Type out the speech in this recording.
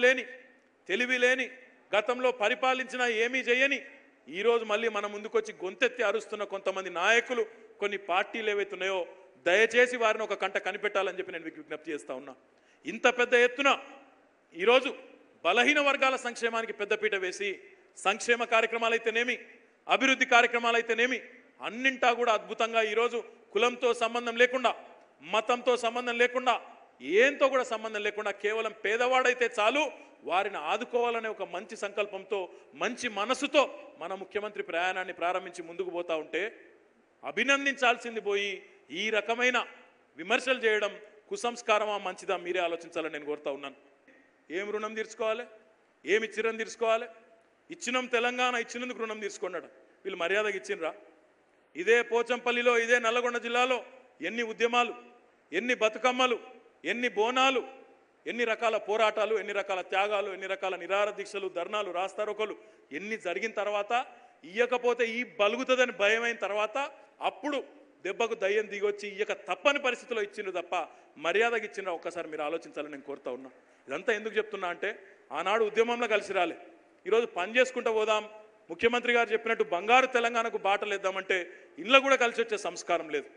లేని తెలివి లేని గతంలో పరిపాలించిన ఏమీ చేయని ఈరోజు మళ్ళీ మన ముందుకొచ్చి గొంతెత్తి అరుస్తున్న కొంతమంది నాయకులు కొన్ని పార్టీలు ఏవైతున్నాయో దయచేసి వారిని ఒక కంట కనిపెట్టాలని చెప్పి నేను విజ్ఞప్తి చేస్తా ఉన్నా. ఇంత పెద్ద ఎత్తున ఈరోజు బలహీన వర్గాల సంక్షేమానికి పెద్దపీట వేసి సంక్షేమ కార్యక్రమాలైతేనేమి అభివృద్ధి కార్యక్రమాలైతేనేమి అన్నింటా కూడా అద్భుతంగా ఈరోజు కులంతో సంబంధం లేకుండా మతంతో సంబంధం లేకుండా ఏంతో కూడా సంబంధం లేకుండా కేవలం పేదవాడైతే చాలు వారిని ఆదుకోవాలనే ఒక మంచి సంకల్పంతో మంచి మనసుతో మన ముఖ్యమంత్రి ప్రయాణాన్ని ప్రారంభించి ముందుకు పోతా ఉంటే అభినందించాల్సింది పోయి ఈ రకమైన విమర్శలు చేయడం కుసంస్కారమా మంచిదా మీరే ఆలోచించాలని నేను కోరుతా ఉన్నాను. ఏం రుణం తీర్చుకోవాలి, ఏమి ఇచ్చిరని తీర్చుకోవాలి? ఇచ్చినాం తెలంగాణ ఇచ్చినందుకు రుణం తీసుకున్నాడు. వీళ్ళు మర్యాదగా ఇచ్చినరా? ఇదే పోచంపల్లిలో ఇదే నల్లగొండ జిల్లాలో ఎన్ని ఉద్యమాలు, ఎన్ని బతుకమ్మలు, ఎన్ని బోనాలు, ఎన్ని రకాల పోరాటాలు, ఎన్ని రకాల త్యాగాలు, ఎన్ని రకాల నిరాహార దీక్షలు, ధర్నాలు, రాస్తారోకలు ఎన్ని జరిగిన తర్వాత ఇయ్యకపోతే ఈ బలుగుతుందని భయమైన తర్వాత అప్పుడు దెబ్బకు దయ్యం దిగొచ్చి ఇయ్యక తప్పని పరిస్థితిలో ఇచ్చిండ్రు తప్ప మర్యాదగా ఇచ్చిండ్రు. ఒక్కసారి మీరు ఆలోచించాలని నేను కోరుతా ఉన్నా. ఇదంతా ఎందుకు చెప్తున్నా అంటే ఆనాడు ఉద్యమంలో కలిసి రాలే, ఈరోజు పని చేసుకుంటూ పోదాం, ముఖ్యమంత్రి గారు చెప్పినట్టు బంగారు తెలంగాణకు బాటలేద్దామంటే ఇంట్లో కూడా కలిసి వచ్చే సంస్కారం లేదు.